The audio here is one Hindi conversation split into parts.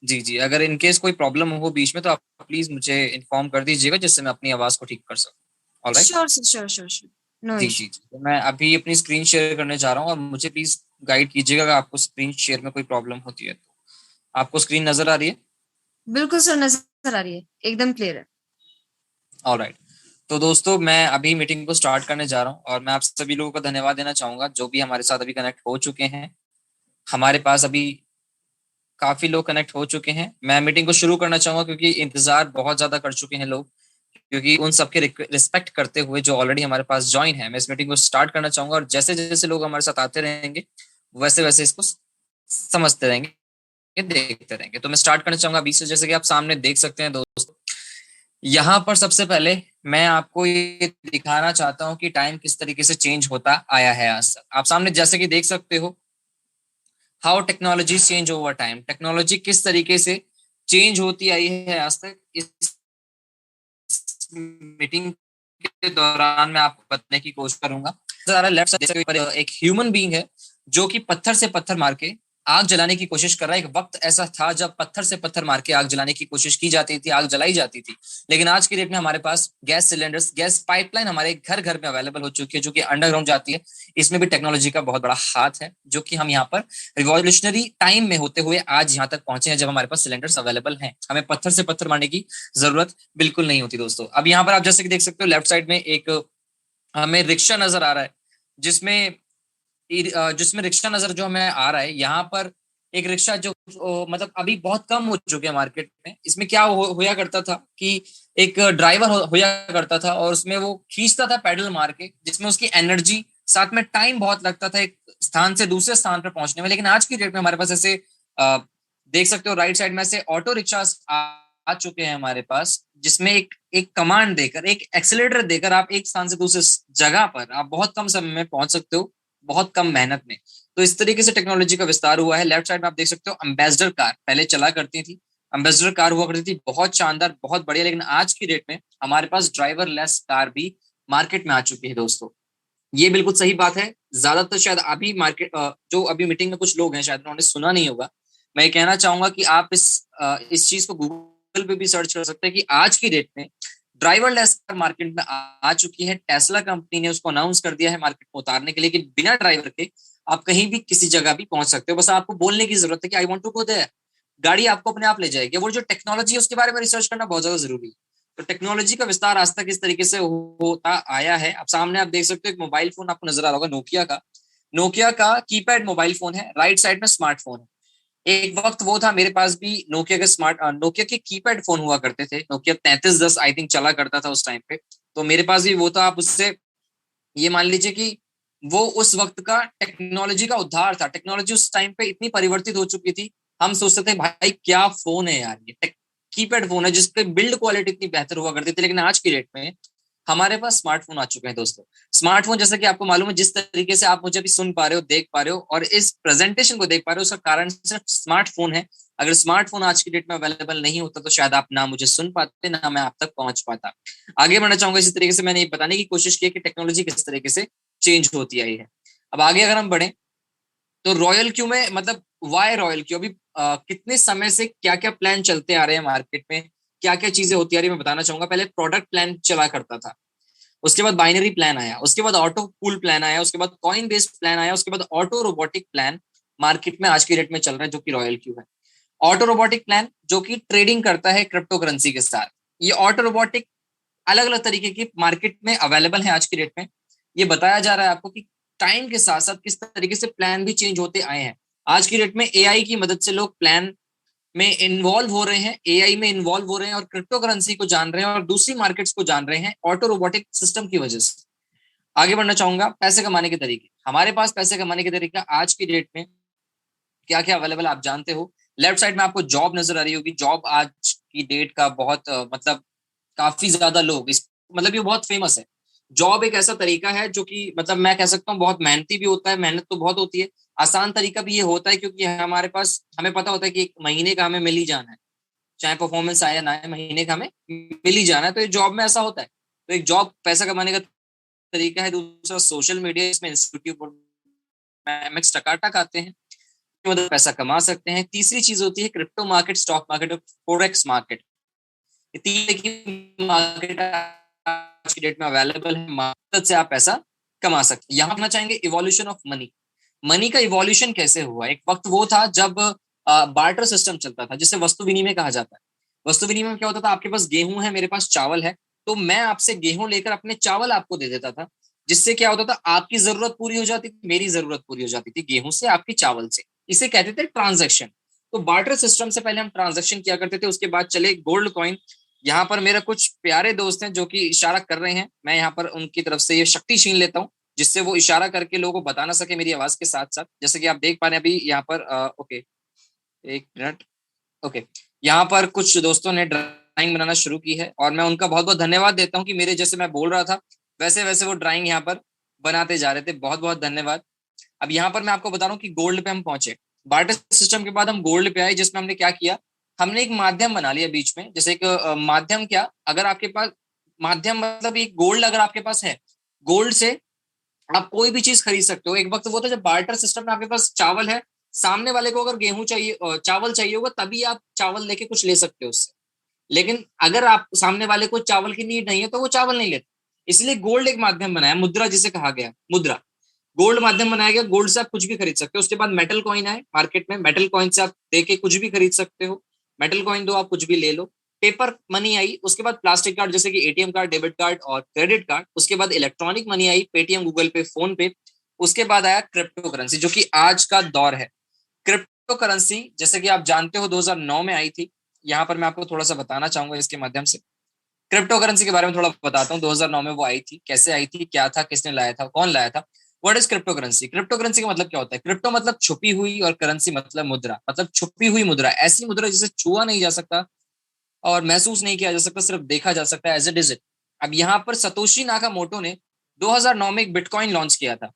जी जी, अगर इनकेस कोई प्रॉब्लम हो बीच में तो आप प्लीज मुझे इन्फॉर्म कर दीजिएगा जिससे मैं अपनी आवाज को ठीक कर सकूं। All right. Sure sir, sure sure sure, no जी जी इशू। जी, तो मैं अभी अपनी स्क्रीन शेयर करने जा रहा हूँ और मुझे प्लीज गाइड कीजिएगा अगर आपको स्क्रीन शेयर में कोई प्रॉब्लम होती है तो। आपको स्क्रीन नजर आ रही है? बिल्कुल सर, नजर आ रही है, एकदम क्लियर है। ऑलराइट। तो दोस्तों मैं अभी मीटिंग को स्टार्ट करने जा रहा हूँ और मैं आप सभी लोगों का धन्यवाद देना चाहूंगा जो भी हमारे साथ अभी कनेक्ट हो चुके हैं। हमारे पास अभी काफी लोग कनेक्ट हो चुके हैं। मैं मीटिंग को शुरू करना चाहूंगा क्योंकि इंतजार बहुत ज्यादा कर चुके हैं लोग। क्योंकि उन सबके रिस्पेक्ट करते हुए जो ऑलरेडी हमारे पास ज्वाइन है, मैं इस मीटिंग को स्टार्ट करना चाहूंगा और जैसे जैसे लोग हमारे साथ आते रहेंगे वैसे वैसे इसको समझते रहेंगे, देखते रहेंगे। तो मैं स्टार्ट करना चाहूंगा अभी से। जैसे कि आप सामने देख सकते हैं दोस्तों, यहाँ पर सबसे पहले मैं आपको ये दिखाना चाहता हूँ कि टाइम किस तरीके से चेंज होता आया है आज तक। आप सामने जैसे कि देख सकते हो how technology change over time. Technology किस तरीके से चेंज होती आई है आज तक। इस मीटिंग के दौरान मैं आपको बताने की कोशिश करूंगा। लेफ्ट साइड एक ह्यूमन बीइंग है जो कि पत्थर से पत्थर मार के आग जलाने की कोशिश कर रहा है। एक वक्त ऐसा था जब पत्थर से पत्थर मार के आग जलाने की कोशिश की जाती थी, आग जलाई जाती थी। लेकिन आज की डेट में हमारे पास गैस सिलेंडर्स, गैस पाइपलाइन हमारे घर घर में अवेलेबल हो चुकी है जो कि अंडरग्राउंड जाती है। इसमें भी टेक्नोलॉजी का बहुत बड़ा हाथ है जो कि हम यहाँ पर रिवॉल्यूशनरी टाइम में होते हुए आज यहाँ तक पहुंचे हैं जब हमारे पास सिलेंडर्स अवेलेबल हैं। हमें पत्थर से पत्थर मारने की जरूरत बिल्कुल नहीं होती दोस्तों। अब यहाँ पर आप जैसे कि देख सकते हो लेफ्ट साइड में एक हमें रिक्शा नजर आ रहा है जिसमें जिसमें रिक्शा नजर जो हमें आ रहा है यहाँ पर एक रिक्शा जो मतलब अभी बहुत कम हो चुके हैं मार्केट में। इसमें क्या होया करता था कि एक ड्राइवर होया करता था और उसमें वो खींचता था पैडल मार के, जिसमें उसकी एनर्जी साथ में टाइम बहुत लगता था एक स्थान से दूसरे स्थान पर पहुंचने में। लेकिन आज की डेट में हमारे पास ऐसे अ, देख सकते हो राइट साइड में से ऑटो रिक्शा आ चुके हैं हमारे पास, जिसमें एक एक कमांड देकर, एक एक्सीलरेटर देकर आप एक स्थान से दूसरे जगह पर आप बहुत कम समय में पहुंच सकते हो, बहुत कम मेहनत में। तो इस तरीके से टेक्नोलॉजी का विस्तार हुआ है। लेफ्ट साइड में आप देख सकते हो एम्बेसडर कार पहले चला करती थी। एम्बेसडर कार हुआ करती थी बहुत शानदार, बहुत बढ़िया। लेकिन आज की डेट में हमारे पास ड्राइवर लेस कार भी मार्केट में आ चुकी है दोस्तों। ये बिल्कुल सही बात है। ज्यादातर शायद अभी मार्केट जो अभी मीटिंग में कुछ लोग हैं शायद उन्होंने सुना नहीं होगा। मैं ये कहना चाहूंगा कि आप इस चीज को गूगल पे भी सर्च कर सकते हैं कि आज की डेट में ड्राइवर लेस कार मार्केट में आ चुकी है। टेस्ला कंपनी ने उसको अनाउंस कर दिया है मार्केट में उतारने के लिए कि बिना ड्राइवर के आप कहीं भी किसी जगह भी पहुंच सकते हो। बस आपको बोलने की जरूरत है कि I want to go there, गाड़ी आपको अपने आप ले जाएगी। वो जो टेक्नोलॉजी है उसके बारे में रिसर्च करना बहुत ज्यादा जरूरी है। तो टेक्नोलॉजी का विस्तार आज तक इस तरीके से होता आया है। आप सामने आप देख सकते हो एक मोबाइल फोन आपको नजर आ रहा होगा नोकिया का। नोकिया का कीपैड मोबाइल फोन है, राइट साइड में स्मार्टफोन है। एक वक्त वो था मेरे पास भी नोकिया के नोकिया के कीपैड फोन हुआ करते थे। नोकिया 3310 आई थिंक चला करता था उस टाइम पे। तो मेरे पास भी वो था। आप उससे ये मान लीजिए कि वो उस वक्त का टेक्नोलॉजी का उद्धार था। टेक्नोलॉजी उस टाइम पे इतनी परिवर्तित हो चुकी थी, हम सोचते थे भाई क्या फोन है यार, ये कीपैड फोन है जिसपे बिल्ड क्वालिटी इतनी बेहतर हुआ करती थी। लेकिन आज की डेट में हमारे पास स्मार्टफोन आ चुके हैं दोस्तों। स्मार्टफोन जैसे कि आपको मालूम है, जिस तरीके से आप मुझे भी सुन पा रहे हो, देख पा रहे हो और इस प्रेजेंटेशन को देख पा रहे हो, उसका कारण सिर्फ स्मार्टफोन है। अगर स्मार्टफोन आज की डेट में अवेलेबल नहीं होता तो शायद आप ना मुझे सुन पाते ना मैं आप तक पहुंच पाता। आगे बढ़ना चाहूंगा इसी तरीके से। मैंने ये बताने की कोशिश की कि टेक्नोलॉजी किस तरीके से चेंज होती आई है। अब आगे अगर हम बढ़े तो रॉयल क्यू में मतलब वाई रॉयल क्यू, अभी कितने समय से क्या क्या प्लान चलते आ रहे हैं मार्केट में, क्या क्या चीजें होती आ रही है मैं बताना चाहूंगा। पहले प्रोडक्ट प्लान चला करता था, उसके बाद बाइनरी प्लान आया, उसके बाद ऑटो पूल प्लान आया, उसके बाद कॉइन बेस्ड प्लान आया, उसके बाद ऑटो रोबोटिक प्लान मार्केट में आज की डेट में चल रहा है जो कि रॉयल क्यू है। ऑटो रोबोटिक प्लान जो कि ट्रेडिंग करता है क्रिप्टो करेंसी के साथ। ये ऑटो रोबोटिक अलग अलग तरीके की मार्केट में अवेलेबल है आज की डेट में। ये बताया जा रहा है आपको कि टाइम के साथ साथ किस तरीके से प्लान भी चेंज होते आए हैं। आज की डेट में एआई की मदद से लोग प्लान में इन्वॉल्व हो रहे हैं, एआई में इन्वॉल्व हो रहे हैं और क्रिप्टो करेंसी को जान रहे हैं और दूसरी मार्केट्स को जान रहे हैं ऑटो रोबोटिक सिस्टम की वजह से। आगे बढ़ना चाहूंगा पैसे कमाने के तरीके। हमारे पास पैसे कमाने के तरीका आज की डेट में क्या क्या अवेलेबल आप जानते हो। लेफ्ट साइड में आपको जॉब नजर आ रही होगी। जॉब आज की डेट का बहुत मतलब काफी ज्यादा लोग इस मतलब ये बहुत फेमस है। जॉब एक ऐसा तरीका है जो कि मतलब मैं कह सकता हूँ बहुत मेहनती भी होता है, मेहनत तो बहुत होती है। आसान तरीका भी ये होता है क्योंकि हमारे पास हमें पता होता है कि एक महीने का हमें मिल ही जाना है, चाहे परफॉर्मेंस आए या ना आए, महीने का हमें मिल ही जाना है। तो ये जॉब में ऐसा होता है। तो एक जॉब पैसा कमाने का तरीका है। दूसरा सोशल मीडिया, इसमें इंस्टीट्यूट टकाटक आते हैं। मदद पैसा कमा सकते हैं। तीसरी चीज होती है क्रिप्टो मार्केट, स्टॉक मार्केट और फोरेक्स मार्केट। ये तीन की मार्केट आज की डेट में अवेलेबल है, मदद से आप पैसा कमा सकते हैं। यहाँ कहना चाहेंगे इवोल्यूशन ऑफ मनी। मनी का इवोल्यूशन कैसे हुआ? एक वक्त वो था जब बार्टर सिस्टम चलता था, जिसे वस्तु विनिमय कहा जाता है। वस्तु विनिमय में क्या होता था? आपके पास गेहूं है, मेरे पास चावल है, तो मैं आपसे गेहूं लेकर अपने चावल आपको दे देता था, जिससे क्या होता था? आपकी जरूरत पूरी हो जाती थी, मेरी जरूरत पूरी हो जाती थी, गेहूं से आपकी चावल से। इसे कहते थे ट्रांजेक्शन। तो बार्टर सिस्टम से पहले हम ट्रांजेक्शन किया करते थे। उसके बाद चले गोल्ड कॉइन। यहाँ पर मेरा कुछ प्यारे दोस्त हैं जो कि इशारा कर रहे हैं, मैं यहाँ पर उनकी तरफ से ये शक्ति छीन लेता हूँ, जिससे वो इशारा करके लोगों को बता ना सके मेरी आवाज के साथ साथ। जैसे कि आप देख पा रहे हैं अभी यहाँ पर ओके, एक मिनट। ओके, यहाँ पर कुछ दोस्तों ने ड्राइंग बनाना शुरू की है और मैं उनका बहुत बहुत धन्यवाद देता हूँ कि मेरे जैसे मैं बोल रहा था वैसे वैसे वो ड्राइंग यहाँ पर बनाते जा रहे थे। बहुत बहुत धन्यवाद। अब यहाँ पर मैं आपको बता रहा हूँ कि गोल्ड पे हम पहुंचे। बार्टर सिस्टम के बाद हम गोल्ड पे आए, जिसमें हमने क्या किया? हमने एक माध्यम बना लिया बीच में। जैसे एक माध्यम, क्या अगर आपके पास माध्यम मतलब एक गोल्ड अगर आपके पास है, गोल्ड से आप कोई भी चीज खरीद सकते हो। एक वक्त वो था जब बार्टर सिस्टम में आपके पास चावल है, सामने वाले को अगर गेहूं चाहिए, चावल चाहिए होगा, तभी आप चावल लेके कुछ ले सकते हो उससे। लेकिन अगर आप सामने वाले को चावल की नीड नहीं है तो वो चावल नहीं लेते। इसलिए गोल्ड एक माध्यम बनाया, मुद्रा जिसे कहा गया, मुद्रा। गोल्ड माध्यम बनाया गया, गोल्ड से आप कुछ भी खरीद सकते हो। उसके बाद मेटल कॉइन आए मार्केट में, मेटल कॉइन से आप देके कुछ भी खरीद सकते हो। मेटल कॉइन दो, आप कुछ भी ले लो। Paper money I. उसके बाद प्लास्टिक कार्ड, जैसे कि एटीएम कार्ड, डेबिट कार्ड और क्रेडिट कार्ड। उसके बाद electronic money I, Paytm, Google पे, फोन पे। उसके बाद आया क्रिप्टो करेंसी, जो कि आज का दौर है। क्रिप्टो करेंसी जैसे कि आप जानते हो 2009 में आई थी। यहाँ पर मैं आपको थोड़ा सा बताना चाहूंगा इसके माध्यम से। क्रिप्टो करेंसी के बारे में थोड़ा बताता हूँ। 2009 में वो आई थी, कैसे आई थी, क्या था, किसने लाया था, कौन लाया था। What is crypto currency? Crypto currency का मतलब क्या होता है? क्रिप्टो मतलब छुपी हुई और करेंसी मतलब मुद्रा, मतलब छुपी हुई मुद्रा, ऐसी मुद्रा जिसे छुआ नहीं जा सकता और महसूस नहीं किया जा सकता, सिर्फ देखा जा सकता है एज ए डिजिट। अब यहाँ पर सतोशी नाकामोटो ने 2009 में एक बिटकॉइन लॉन्च किया था।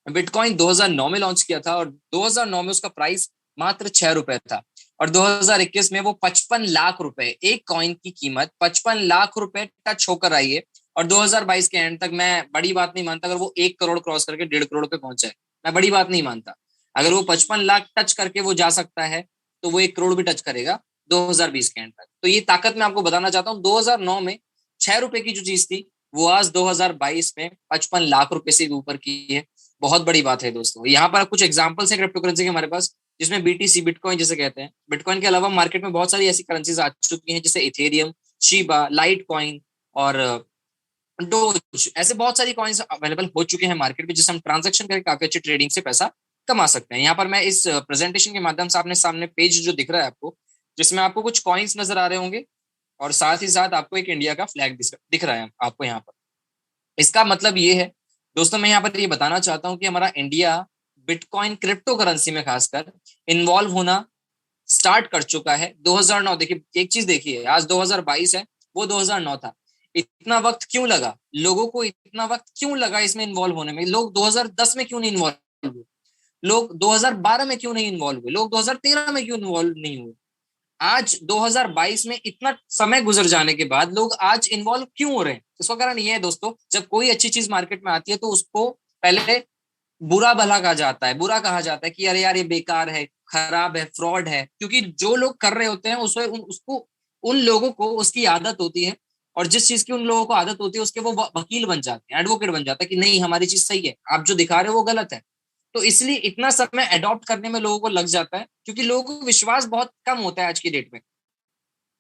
बिटकॉइन 2009 में लॉन्च किया था और 2009 में उसका प्राइस मात्र 6 रुपए था। और 2021 में वो 55 लाख रुपए, एक कॉइन की कीमत 55 लाख रुपए टच होकर आई है। और 2022 के एंड तक, मैं बड़ी बात नहीं मानता अगर वो 1 करोड़ क्रॉस करके 1.5 करोड़ पे पहुंच जाए। मैं बड़ी बात नहीं मानता। अगर वो 55 लाख टच करके वो जा सकता है, तो वो 1 करोड़ भी टच करेगा 2020 के एंड तक। तो ये ताकत मैं आपको बताना चाहता हूँ। 2009 में 6 रुपए की जो चीज थी, वो आज 2022 में 55 लाख रुपए से भी ऊपर की है। बहुत बड़ी बात है दोस्तों। यहाँ पर कुछ एग्जांपल्स हैं क्रिप्टो करेंसी के हमारे पास, जिसमें बीटीसी, बिटकॉइन जिसे कहते हैं। बिटकॉइन के अलावा मार्केट में बहुत सारी ऐसी करेंसीज आ चुकी हैं, जैसे इथेरियम, शीबा, लाइट कॉइन और डोज। ऐसे बहुत सारी कॉइन्स अवेलेबल हो चुके हैं मार्केट में, जिसे हम ट्रांजेक्शन करके काफी अच्छी ट्रेडिंग से पैसा कमा सकते हैं। यहाँ पर मैं इस प्रेजेंटेशन के माध्यम से आपने सामने पेज जो दिख रहा है आपको, जिसमें आपको कुछ कॉइन्स नजर आ रहे होंगे और साथ ही साथ आपको एक इंडिया का फ्लैग दिख रहा है आपको यहाँ पर। इसका मतलब ये है दोस्तों, मैं यहाँ पर ये बताना चाहता हूँ कि हमारा इंडिया बिटकॉइन, क्रिप्टो करेंसी में खासकर इन्वॉल्व होना स्टार्ट कर चुका है। 2009, देखिए एक चीज देखिए, आज 2022 है, वो 2009 था। इतना वक्त क्यों लगा लोगों को? इतना वक्त क्यों लगा इसमें इन्वॉल्व होने में? लोग 2010 में क्यों नहीं इन्वॉल्व हुए? लोग 2012 में क्यों नहीं इन्वॉल्व हुए? लोग 2013 में क्यों इन्वॉल्व नहीं हुए? आज 2022 में इतना समय गुजर जाने के बाद लोग आज इन्वॉल्व क्यों हो रहे हैं? इसका कारण ये है दोस्तों, जब कोई अच्छी चीज मार्केट में आती है तो उसको पहले बुरा भला कहा जाता है, बुरा कहा जाता है कि अरे यार ये बेकार है, खराब है, फ्रॉड है। क्योंकि जो लोग कर रहे होते हैं उसको, उन लोगों को उसकी आदत होती है। और जिस चीज की उन लोगों को आदत होती है उसके वो वकील बन जाते हैं, एडवोकेट बन जाता है कि नहीं हमारी चीज सही है, आप जो दिखा रहे हो वो गलत है। तो इसलिए इतना समय अडॉप्ट करने में लोगों को लग जाता है, क्योंकि लोगों को विश्वास बहुत कम होता है आज की डेट में।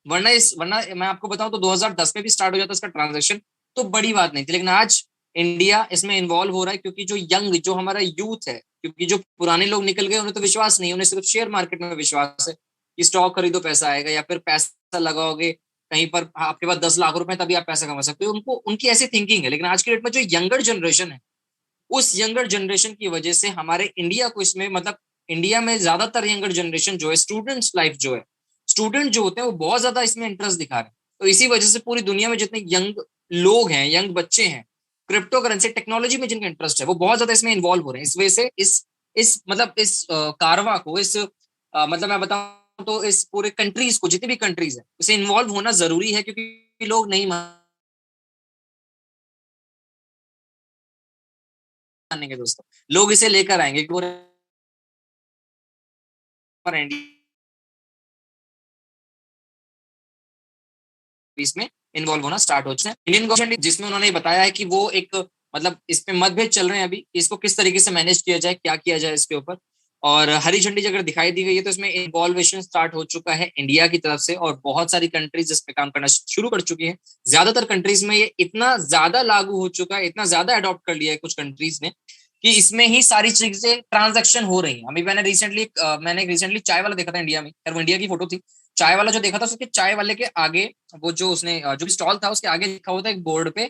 वरना मैं आपको बताऊं तो 2010 में भी स्टार्ट हो जाता इसका ट्रांजेक्शन, तो बड़ी बात नहीं थी। लेकिन आज इंडिया इसमें इन्वॉल्व हो रहा है, क्योंकि जो हमारा यूथ है, क्योंकि जो पुराने लोग निकल गए उन्हें तो विश्वास नहीं, उन्हें सिर्फ शेयर मार्केट में विश्वास है कि स्टॉक खरीदो पैसा आएगा, या फिर पैसा लगाओगे कहीं पर, आपके पास 10 लाख रुपए तभी आप पैसा कमा सकते हो। उनको उनकी ऐसी थिंकिंग है। लेकिन आज की डेट में जो यंगर जनरेशन है, उस यंगर जनरेशन की वजह से हमारे इंडिया को इसमें, मतलब इंडिया में ज्यादातर यंगर जनरेशन जो है, स्टूडेंट्स लाइफ जो है, स्टूडेंट जो होते हैं वो बहुत ज्यादा इसमें इंटरेस्ट दिखा रहे हैं। तो इसी वजह से पूरी दुनिया में जितने यंग लोग हैं, यंग बच्चे हैं, क्रिप्टो करेंसी टेक्नोलॉजी में जिनका इंटरेस्ट है, वो बहुत ज्यादा इसमें इन्वॉल्व हो रहे हैं। इस वजह से इस मतलब इस कारवा को, मतलब मैं बताऊं तो इस पूरे कंट्रीज को, जितनी भी कंट्रीज है, इसे इन्वॉल्व होना जरूरी है, क्योंकि लोग नहीं मानेंगे दोस्तों। लोग इसे लेकर आएंगे कि और इसमें इन्वॉल्व होना स्टार्ट हो चुके हैं। इंडियन गवर्नमेंट जिसमें उन्होंने बताया है कि वो एक मतलब इस पे मतभेद चल रहे हैं अभी, इसको किस तरीके से मैनेज किया जाए, क्या किया जाए इसके ऊपर। और हरी झंडी अगर दिखाई दी गई है तो इसमें इन्वॉल्वेशन स्टार्ट हो चुका है इंडिया की तरफ से, और बहुत सारी कंट्रीज इस पे काम करना शुरू कर चुकी है। ज्यादातर कंट्रीज में ये इतना ज्यादा लागू हो चुका है, इतना ज्यादा अडॉप्ट कर लिया है कुछ कंट्रीज ने, कि इसमें ही सारी चीजें ट्रांजेक्शन हो रही है। अभी मैंने रिसेंटली चाय वाला देखा था इंडिया में, वो इंडिया की फोटो थी। चाय वाला जो देखा था उसके चाय वाले के आगे, वो जो उसने जो भी स्टॉल था उसके आगे लिखा हुआ था एक बोर्ड पे,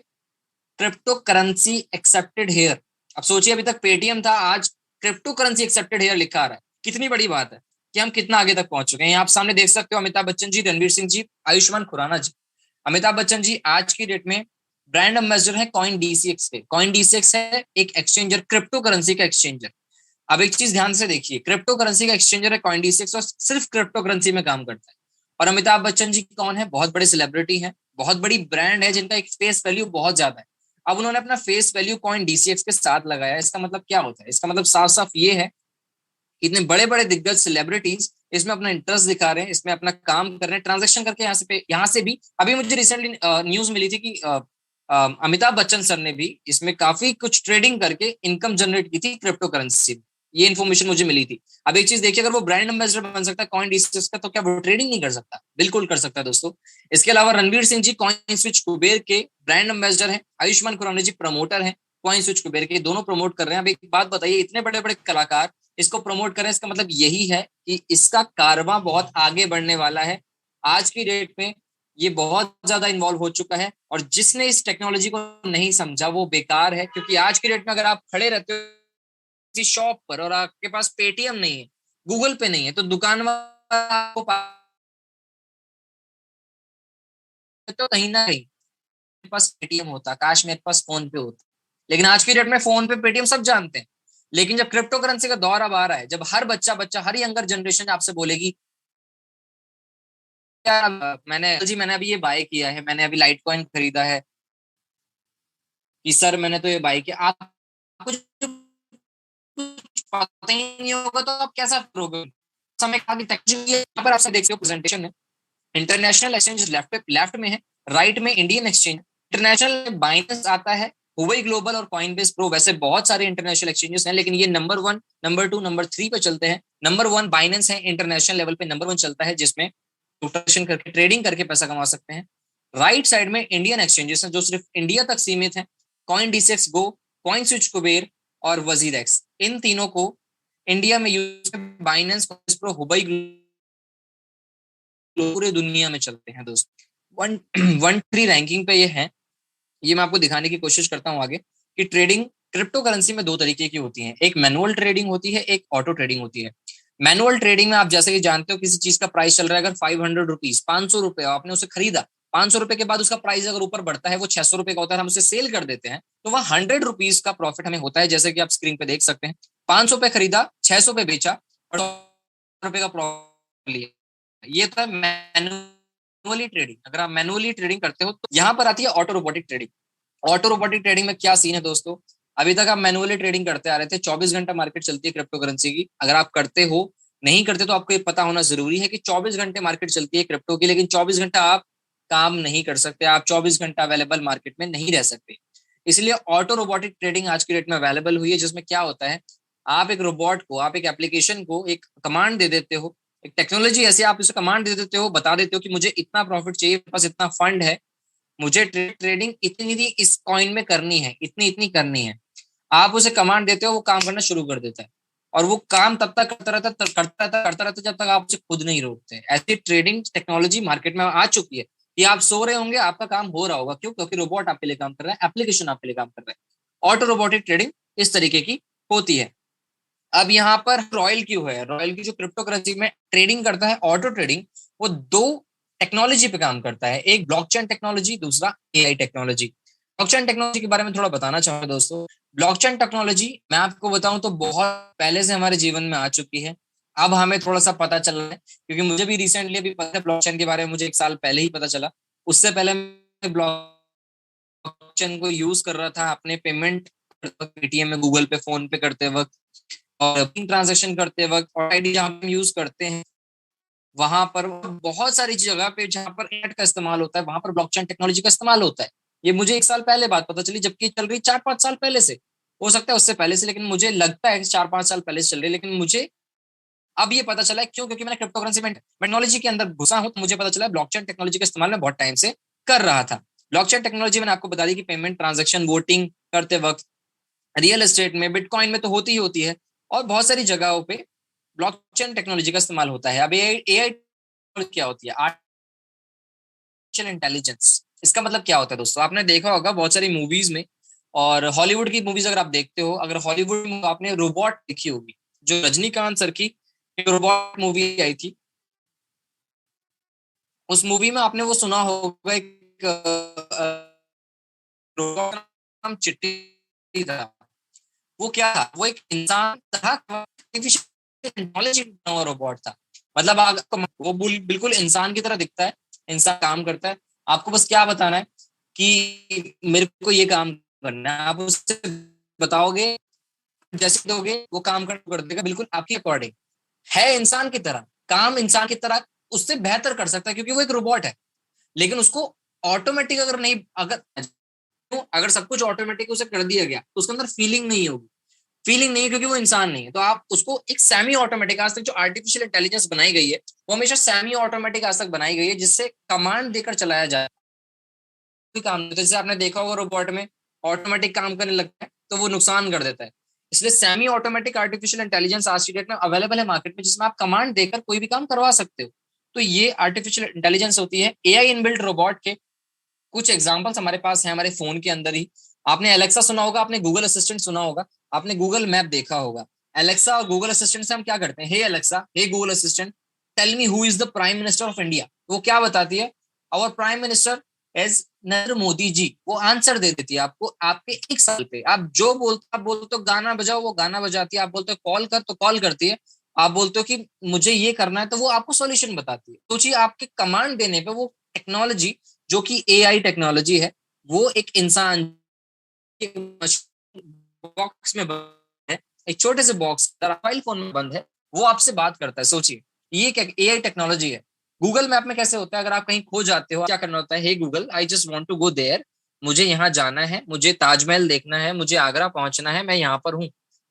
क्रिप्टो करेंसी एक्सेप्टेड हेयर। अब सोचिए अभी तक पेटीएम था, आज क्रिप्टो करेंसी एक्सेप्टेड हेयर लिखा आ रहा है। कितनी बड़ी बात है कि हम कितना आगे तक पहुंच चुके हैं। आप सामने देख सकते हो अमिताभ बच्चन जी, रणवीर सिंह जी, आयुष्मान खुराना जी। अमिताभ बच्चन जी आज की डेट में ब्रांड एम्बेसडर है कॉइन डीसीएक्स के। कॉइन डीसीएक्स है एक एक्सचेंजर, क्रिप्टो करेंसी का एक्सचेंजर। अब एक चीज ध्यान से देखिए, क्रिप्टो करेंसी का एक्सचेंजर है कॉइन डीसीएक्स और सिर्फ क्रिप्टो करेंसी में काम करता है। और अमिताभ बच्चन जी कौन है? बहुत बड़े सेलिब्रिटी हैं, बहुत बड़ी ब्रांड है जिनका एक फेस वैल्यू बहुत ज्यादा है। अब उन्होंने अपना फेस वैल्यू कॉइन डीसीएक्स के साथ लगाया। इसका मतलब क्या होता है? इसका मतलब साफ साफ ये है कि इतने बड़े बड़े दिग्गज सेलिब्रिटीज इसमें अपना इंटरेस्ट दिखा रहे हैं, इसमें अपना काम कर रहे हैं, ट्रांजेक्शन करके यहाँ से भी। अभी मुझे रिसेंटली न्यूज मिली थी कि अमिताभ बच्चन सर ने भी इसमें काफी कुछ ट्रेडिंग करके इनकम जनरेट की थी क्रिप्टो करेंसी। ये इन्फॉर्मेशन मुझे मिली थी। अब एक चीज देखिए, अगर वो ब्रांड एम्बेसडर बन सकता है कॉइन डीसीएक्स का, तो क्या वो ट्रेडिंग नहीं कर सकता? बिल्कुल कर सकता है दोस्तों। इसके अलावा Ranveer Singh G coin switch Kuber के ब्रांड एम्बेसडर हैं, आयुष्मान खुराना जी प्रमोटर हैं कॉइन स्विच कुबेर के, दोनों प्रमोट कर रहे हैं। अब एक बात बताइए, इतने बड़े बड़े कलाकार इसको प्रमोट करें, इसका मतलब यही है कि इसका कारवां बहुत आगे बढ़ने वाला है। आज की डेट में ये बहुत ज्यादा इन्वॉल्व हो चुका है, और जिसने इस टेक्नोलॉजी को नहीं समझा वो बेकार है। क्योंकि आज की डेट में अगर आप खड़े रहते हो किसी शॉप पर और आपके पास पेटीएम नहीं है, गूगल पे नहीं है, तो दुकान वाला आपको तो कहीं ना कहीं मेरे पास पेटीएम होता, काश मेरे पास फोन पे होता। लेकिन आज की डेट में फोन पे पेटीएम सब जानते हैं। लेकिन जब क्रिप्टो करेंसी का दौर अब आ रहा है, जब हर बच्चा हर यंगर जनरेशन आपसे बोलेगी क्या मैंने अभी ये बाय किया है, मैंने अभी लाइट कॉइन खरीदा है, कि सर मैंने तो ये बाय किया। आपको कुछ पता ही नहीं होगा तो आप कैसा करोगे? समय का टेक्नोलॉजी यहाँ पर आपसे देखते हो प्रेजेंटेशन है। इंटरनेशनल एक्सचेंज लेफ्ट में है, राइट में इंडियन एक्सचेंज। इंटरनेशनल बाइनेंस आता है, हुबई ग्लोबल और कॉइनबेस प्रो। वैसे बहुत सारे इंटरनेशनल एक्सचेंजेस हैं, लेकिन ये नंबर 1, नंबर 2, नंबर 3 पे चलते हैं। नंबर 1 बाइनेंस है, इंटरनेशनल लेवल पे नंबर 1 चलता है, जिसमें ट्रांजेक्शन करके ट्रेडिंग करके पैसा कमा सकते हैं। राइट साइड में इंडियन एक्सचेंजेस हैं जो सिर्फ इंडिया तक सीमित है, कॉइन डीसीएक्स गो, कॉइन स्विच कुबेर और वजीर एक्स। इन तीनों को इंडिया में यूज, बाइनेंस, प्रो, हुबई पूरे दुनिया में चलते हैं दोस्तों। 113 रैंकिंग पे ये है। ये मैं आपको दिखाने की कोशिश करता हूँ आगे कि ट्रेडिंग क्रिप्टो करेंसी में दो तरीके की होती है, एक मैनुअल ट्रेडिंग होती है, एक ऑटो ट्रेडिंग होती है। मैनुअल ट्रेडिंग में आप जैसे कि जानते हो किसी चीज का प्राइस चल रहा है अगर 500 रुपीज, 500 रुपए, आपने उसे खरीदा, 500 रुपए के बाद उसका प्राइस अगर ऊपर बढ़ता है वो 600 रुपए का होता है, हम उसे सेल कर देते हैं, तो वह 100 रुपीज का प्रॉफिट हमें होता है। जैसे कि आप स्क्रीन पे देख सकते हैं, 500 पे खरीदा, 600 पे बेचा और 100 रुपए का प्रॉफिट लिया। ये था मैनुअली ट्रेडिंग। अगर आप मैनुअली ट्रेडिंग करते हो तो यहाँ पर आती है auto robotic trading. Auto robotic trading में क्या सीन है दोस्तों? अभी तक आप मैनुअली ट्रेडिंग करते आ रहे थे, 24 घंटा मार्केट चलती है क्रिप्टो करेंसी की। अगर आप करते हो, नहीं करते तो आपको ये पता होना जरूरी है कि 24 घंटे मार्केट चलती है क्रिप्टो की, लेकिन 24 घंटा आप काम नहीं कर सकते, आप 24 घंटा अवेलेबल मार्केट में नहीं रह सकते। इसलिए ऑटो रोबोटिक ट्रेडिंग आज की डेट में अवेलेबल हुई है, जिसमें क्या होता है, आप एक रोबोट को, आप एक एप्लीकेशन को एक कमांड दे देते हो, एक टेक्नोलॉजी ऐसे आप इसे कमांड दे देते हो, बता देते हो कि मुझे इतना प्रॉफिट चाहिए, मेरे पास इतना फंड है, मुझे ट्रेडिंग इतनी इस कॉइन में करनी है, इतनी इतनी करनी है। आप उसे कमांड देते हो, वो काम करना शुरू कर देता है, और वो काम तब तक करता रहता जब तक आप उसे खुद नहीं रोकते। ऐसी ट्रेडिंग टेक्नोलॉजी मार्केट में आ चुकी है कि आप सो रहे होंगे, आपका काम हो रहा होगा। क्यों? क्योंकि रोबोट आपके लिए काम कर रहा है, एप्लीकेशन आपके लिए काम कर रहा है। ऑटो रोबोटिक ट्रेडिंग इस तरीके की होती है। अब यहाँ पर रॉयल क्यों है? रॉयल की जो क्रिप्टो करेंसी में ट्रेडिंग करता है, ऑटो ट्रेडिंग, वो दो टेक्नोलॉजी पे काम करता है, एक ब्लॉकचेन टेक्नोलॉजी, दूसरा एआई टेक्नोलॉजी। ब्लॉकचेन टेक्नोलॉजी के बारे में थोड़ा बताना चाहूंगा दोस्तों। ब्लॉकचेन टेक्नोलॉजी मैं आपको बताऊं तो बहुत पहले से हमारे जीवन में आ चुकी है। अब हमें थोड़ा सा पता चल रहा है, क्योंकि मुझे भी रिसेंटली अभी पता है ब्लॉकचेन के बारे में, मुझे 1 साल पहले ही पता चला। उससे पहले मैं ब्लॉकचेन को यूज कर रहा था अपने पेमेंट, पेटीएम में, गूगल पे, फोन पे करते वक्त। और ट्रांजेक्शन करते वक्त और आईडी जहाँ हम यूज करते हैं वहां पर बहुत सारी जगह पे जहाँ पर इंटरनेट का इस्तेमाल होता है वहां पर ब्लॉकचेन टेक्नोलॉजी का इस्तेमाल होता है। ये मुझे 1 साल पहले बात पता चली, जबकि चल रही 4-5 साल पहले से। हो सकता है उससे पहले से, लेकिन मुझे लगता है कि 4-5 साल पहले से चल रही है। लेकिन मुझे अब ये पता चला है, क्यों? क्योंकि मैंने क्रिप्टो करेंसी में टेक्नोलॉजी के अंदर घुसा हूं, तो मुझे पता चला ब्लॉकचेन टेक्नोलॉजी का इस्तेमाल मैं बहुत टाइम से कर रहा था। ब्लॉकचेन टेक्नोलॉजी मैंने आपको बता दी कि पेमेंट, ट्रांजेक्शन, वोटिंग करते वक्त, रियल एस्टेट में, बिटकॉइन में तो होती ही होती है, और बहुत सारी जगहों पे ब्लॉकचेन टेक्नोलॉजी का इस्तेमाल होता है। अब एआई क्या होती है? Artificial intelligence. इसका मतलब क्या होता है दोस्तों? आपने देखा होगा बहुत सारी मूवीज में, और हॉलीवुड की मूवीज अगर आप देखते हो, अगर हॉलीवुड में आपने रोबोट देखी होगी, जो रजनीकांत सर की रोबोट मूवी आई थी, उस मूवी में आपने वो सुना होगा, एक रोबोट का नाम चिट्टी था। वो क्या था? वो एक इंसान था, आर्टिफिशियल इंटेलिजेंस रोबोट था। मतलब आपको वो बिल्कुल इंसान की तरह दिखता है, इंसान काम करता है, आपको बस क्या बताना है कि मेरे को ये काम करना है, आप उससे बताओगे, जैसे दोगे वो काम कर देगा बिल्कुल आपकी अकॉर्डिंग। है इंसान की तरह, काम इंसान की तरह, उससे बेहतर कर सकता है क्योंकि वो एक रोबोट है। लेकिन उसको ऑटोमेटिक अगर नहीं, अगर सब कुछ ऑटोमेटिक उसे कर दिया गया तो उसके अंदर फीलिंग नहीं होगी। फीलिंग नहीं है क्योंकि वो इंसान नहीं है। तो आप उसको एक सेमी ऑटोमेटिक, आज तक जो आर्टिफिशियल इंटेलिजेंस बनाई गई है वो हमेशा सेमी ऑटोमेटिक आज तक बनाई गई है, जिससे कमांड देकर चलाया जाए। कोई काम, जैसे आपने देखा होगा रोबोट में ऑटोमेटिक काम करने लगता है तो वो नुकसान कर देता है। इसलिए सेमी ऑटोमेटिक आर्टिफिशियल इंटेलिजेंस आज की डेट में अवेलेबल है मार्केट में, जिसमें आप कमांड देकर कोई भी काम करवा सकते हो। तो ये आर्टिफिशियल इंटेलिजेंस होती है। एआई इनबिल्ट रोबोट के कुछ एग्जांपल्स हमारे पास हैं हमारे फोन के अंदर ही। आपने एलेक्सा सुना होगा, आपने गूगल असिस्टेंट सुना होगा, आपने गूगल मैप देखा होगा। एलेक्सा और गूगल असिस्टेंट से हम क्या करते हैं? Hey Alexa, hey Google assistant, tell me who is the prime minister of India. वो क्या बताती है? Our prime minister is Narendra Modi ji. वो आंसर दे देती है आपको आपके 1 साल पे। आप जो बोलते, आप बोलते हो गाना बजाओ, वो गाना बजाती है। आप बोलते हो कॉल कर, तो कॉल करती है। आप बोलते हो कि मुझे ये करना है, तो वो आपको सॉल्यूशन बताती है। सोचिए, आपके कमांड देने पे वो टेक्नोलॉजी, जो कि एआई टेक्नोलॉजी है, वो एक इंसान बॉक्स में बंद है, एक छोटे से बॉक्स मोबाइल फोन में बंद है, वो आपसे बात करता है। सोचिए, ये क्या एआई टेक्नोलॉजी है। गूगल मैप में कैसे होता है? अगर आप कहीं खो जाते हो, क्या करना होता है? Hey Google, I just want to go there, मुझे यहाँ जाना है, मुझे ताजमहल देखना है, मुझे आगरा पहुंचना है, मैं यहाँ पर हूँ।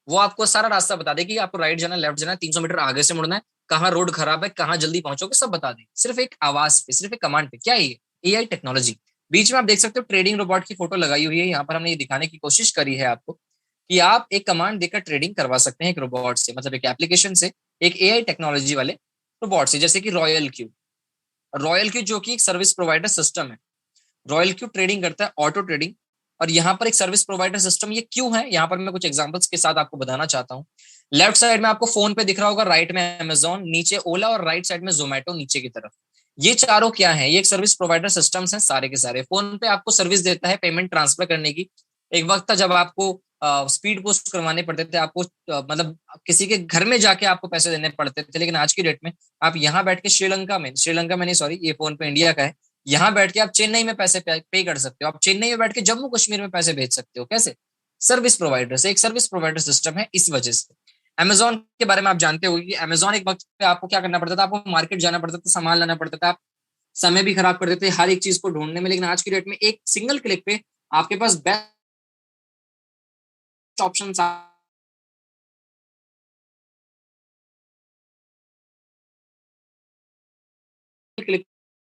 वो आपको सारा रास्ता बता देगी, आपको राइट जाना, लेफ्ट जाना, 300 मीटर आगे से मुड़ना है, कहाँ रोड खराब है, कहाँ जल्दी पहुंचोगे, सब बता देगी, सिर्फ एक आवाज पे, सिर्फ एक कमांड पे। क्या है ये? AI technology. बीच में आप देख सकते हो ट्रेडिंग रोबोट की फोटो लगाई हुई है। यहाँ पर हमने ये दिखाने की कोशिश करी है आपको कि आप एक कमांड देकर ट्रेडिंग करवा सकते हैं एक रोबोट से, मतलब एक एप्लीकेशन से, एक एआई टेक्नोलॉजी वाले रोबोट से, जैसे कि रॉयल क्यू। रॉयल क्यू जो कि एक सर्विस प्रोवाइडर सिस्टम है। रॉयल क्यू ट्रेडिंग करता है, ऑटो ट्रेडिंग। और यहाँ पर एक सर्विस प्रोवाइडर सिस्टम ये क्यों है, यहाँ पर मैं कुछ एग्जांपल्स के साथ आपको बताना चाहता हूँ। लेफ्ट साइड में आपको फोन पे दिख रहा होगा, राइट में अमेजोन, नीचे ओला, और राइट साइड में जोमेटो नीचे की तरफ। ये चारों क्या है? ये एक सर्विस प्रोवाइडर सिस्टम्स हैं सारे के सारे। फोन पे आपको सर्विस देता है पेमेंट ट्रांसफर करने की। एक वक्त था जब आपको स्पीड पोस्ट करवाने पड़ते थे, आपको मतलब किसी के घर में जाके आपको पैसे देने पड़ते थे। लेकिन आज की डेट में आप यहाँ बैठ के श्रीलंका में नहीं, सॉरी, ये फोन पे इंडिया का है, यहाँ बैठ के आप चेन्नई में पैसे पे कर सकते हो। आप चेन्नई में बैठ के जम्मू कश्मीर में पैसे भेज सकते हो। कैसे? सर्विस प्रोवाइडर से। एक सर्विस प्रोवाइडर सिस्टम है इस वजह से। अमेजोन के बारे में आप जानते हो कि अमेजोन एक वक्त पे आपको क्या करना पड़ता था? आपको मार्केट जाना पड़ता था, सामान लाना पड़ता था, आप समय भी खराब कर देते हर एक चीज को ढूंढने में। लेकिन आज की डेट में एक सिंगल क्लिक पे आपके पास बेस्ट ऑप्शन क्लिक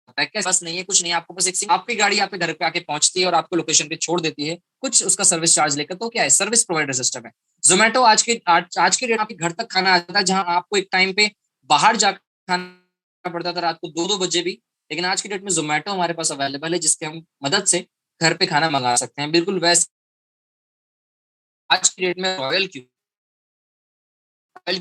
होता है। बस नहीं है, कुछ नहीं है, आपको बस एक आपकी गाड़ी आपके घर पे आके पहुंचती है और आपको लोकेशन पे छोड़ देती है, कुछ उसका सर्विस चार्ज लेकर। तो क्या है? सर्विस प्रोवाइडर सिस्टम है। जोमेटो आज के डेट आपके घर तक खाना आता है, जहां आपको एक टाइम पे बाहर जाकर खाना पड़ता था रात को 2-2 बजे भी। लेकिन आज की डेट में जोमेटो हमारे पास अवेलेबल है, जिसके हम मदद से घर पे खाना मंगा सकते हैं। बिल्कुल वैसे आज की डेट में रॉयल क्यू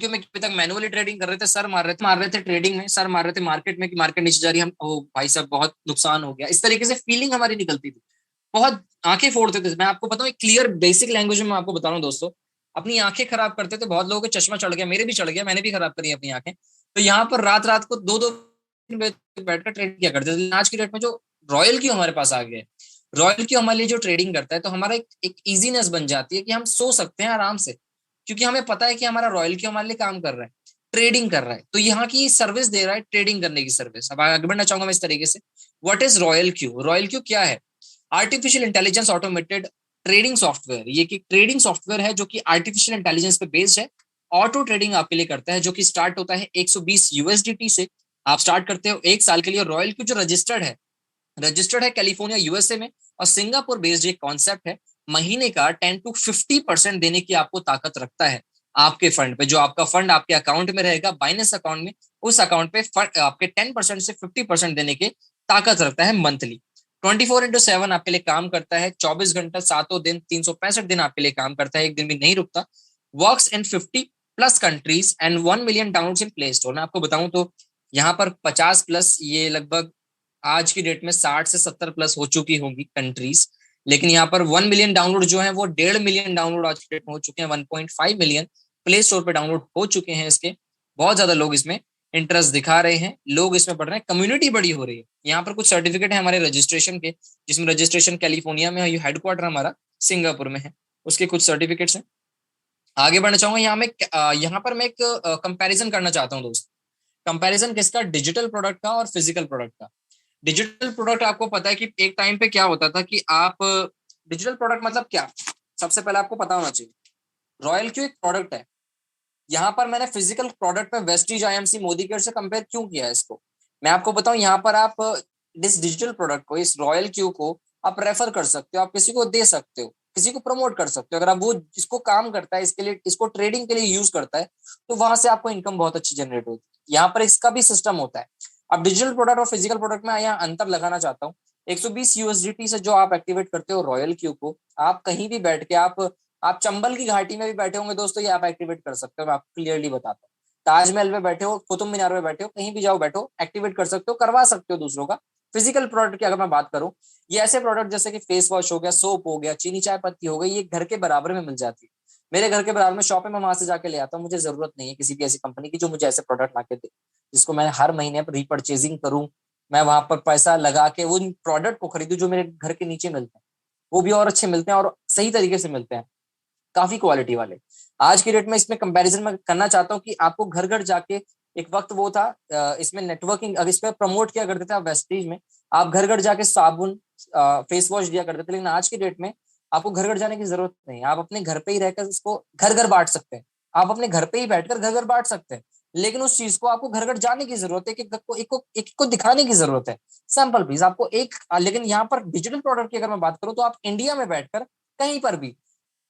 में अभी तक मैनुअली ट्रेडिंग कर रहे थे, सर मार रहे थे ट्रेडिंग में, सर मार रहे थे मार्केट में कि मार्केट नीचे जा रही है, हम ओ भाई साहब बहुत नुकसान हो गया, इस तरीके से फीलिंग हमारी निकलती थी। बहुत आंखें फोड़ते थे। मैं आपको बताऊं, एक क्लियर बेसिक लैंग्वेज में मैं आपको बता रहा हूँ दोस्तों, अपनी आंखें खराब करते थे। बहुत लोगों को चश्मा चढ़ गया, मेरे भी चढ़ गया, मैंने भी खराब करी अपनी आंखें। तो यहाँ पर रात रात को 2-2 बैठकर ट्रेड किया करते थे। आज की डेट में जो रॉयल क्यू हमारे पास आ गया है, रॉयल क्यू हमारे लिए जो ट्रेडिंग करता है, तो हमारा एक इजीनेस बन जाती है कि हम सो सकते हैं आराम से। क्योंकि हमें पता है कि हमारा रॉयल क्यू हमारे लिए काम कर रहा है, ट्रेडिंग कर रहा है, तो यहाँ की सर्विस दे रहा है, ट्रेडिंग करने की सर्विस। अब आगे बढ़ना चाहूंगा मैं इस तरीके से। What is royal Q? Royal Q क्या है? Artificial intelligence automated trading software. ये कि ट्रेडिंग सॉफ्टवेयर है जो कि आर्टिफिशियल इंटेलिजेंस पे बेस्ड है। ऑटो ट्रेडिंग आपके लिए करता है, जो कि स्टार्ट होता है 120 यूएसडीटी से। आप स्टार्ट करते हो 1 साल के लिए। रॉयल क्यू जो रजिस्टर्ड है कैलिफोर्निया यूएसए में, और सिंगापुर बेस्ड एक कॉन्सेप्ट है। महीने का 10 to 50% देने की आपको ताकत रखता है आपके फंड पे। जो आपका फंड आपके अकाउंट में रहेगा, बाइनेंस अकाउंट में, उस अकाउंट पे फंड आपके 10% से 50% देने की ताकत रखता है मंथली। 24/7 आपके लिए काम करता है, 24 घंटा 7 दिन 365 दिन आपके लिए काम करता है, एक दिन भी नहीं रुकता। Works in 50+ countries and 1 million downloads in play store. मैं आपको बताऊं तो यहाँ पर 50+, ये लगभग आज की डेट में 60 से 70+ हो चुकी होंगी कंट्रीज। लेकिन यहाँ पर 1 मिलियन डाउनलोड जो है वो 1.5 मिलियन डाउनलोड आज की डेट में हो चुके हैं। 1.5 मिलियन प्ले स्टोर पे डाउनलोड हो चुके हैं इसके। बहुत ज्यादा लोग इसमें इंटरेस्ट दिखा रहे हैं, लोग इसमें पढ़ रहे हैं, कम्युनिटी बड़ी हो रही है। यहाँ पर कुछ सर्टिफिकेट है हमारे रजिस्ट्रेशन के, जिसमें रजिस्ट्रेशन कैलिफोर्निया में है, हेडक्वार्टर हमारा सिंगापुर में है, उसके कुछ सर्टिफिकेट्स हैं। आगे बढ़ना चाहूंगा। यहाँ पर मैं एक कंपैरिजन करना चाहता हूँ दोस्त। कंपैरिजन किसका? डिजिटल प्रोडक्ट का और फिजिकल प्रोडक्ट का। डिजिटल प्रोडक्ट आपको पता है कि एक टाइम पे क्या होता था कि आप, डिजिटल प्रोडक्ट मतलब क्या, सबसे पहले आपको पता होना चाहिए। रॉयल क्यू एक प्रोडक्ट है। यहाँ पर मैंने फिजिकल प्रोडक्ट में वेस्टीज आईएमसी मोदी केयर से कंपेयर क्यों किया है इसको, मैं आपको बताऊं। यहाँ पर आप इस डिजिटल प्रोडक्ट को, इस रॉयल क्यू को आप रेफर कर सकते हो, आप किसी को दे सकते हो, किसी को प्रमोट कर सकते हो। अगर आप वो जिसको काम करता है इसके लिए, इसको ट्रेडिंग के लिए यूज करता है, तो वहां से आपको इनकम बहुत अच्छी जनरेट होती है। यहाँ पर इसका भी सिस्टम होता है। अब डिजिटल प्रोडक्ट और फिजिकल प्रोडक्ट में यहाँ अंतर लगाना चाहता हूँ। 120 यूएसडीटी से जो आप एक्टिवेट करते हो रॉयल क्यू को, आप कहीं भी बैठ के, आप चंबल की घाटी में भी बैठे होंगे दोस्तों, ये आप एक्टिवेट कर सकते हो। मैं आपको क्लियरली बताता हूँ। ताजमहल में बैठे हो, कुतुब मीनार में बैठे हो, कहीं भी जाओ बैठो, एक्टिवेट कर सकते हो, करवा सकते हो दूसरों का। फिजिकल प्रोडक्ट की अगर मैं बात करूं, ये ऐसे प्रोडक्ट जैसे कि फेस वॉश हो गया, सोप हो गया, चीनी चाय पत्ती हो गई, ये घर के बराबर में मिल जाती है। मेरे घर के बराबर में शॉप है, मैं वहां से जाके ले आता हूँ। मुझे जरूरत नहीं है किसी भी ऐसी कंपनी की जो मुझे ऐसे प्रोडक्ट ला के दे, जिसको मैं हर महीने पर रीपर्चेजिंग करूं, मैं वहां पर पैसा लगा के उन प्रोडक्ट को खरीदूं जो मेरे घर के नीचे मिलते हैं। वो भी और अच्छे मिलते हैं और सही तरीके से मिलते हैं, काफी क्वालिटी वाले। आज की डेट में इसमें कंपैरिजन में करना चाहता हूँ कि आपको घर घर जाके, एक वक्त वो था इसमें नेटवर्किंग, अगर इस पे प्रमोट किया करते थे आप वेस्टीज में, आप घर घर जाके साबुन, फेस वॉश दिया करते थे। लेकिन आज की डेट में आपको घर घर जाने की जरूरत नहीं है, आप अपने घर पे ही रहकर इसको घर घर बांट सकते हैं। आप अपने घर पे ही बैठकर घर घर बांट सकते हैं। लेकिन उस चीज को आपको घर घर जाने की जरूरत है, कि एक को दिखाने की जरूरत है। सैंपल पीस आपको एक, लेकिन यहाँ पर डिजिटल प्रोडक्ट की अगर मैं बात करूं, तो आप इंडिया में बैठकर कहीं पर भी,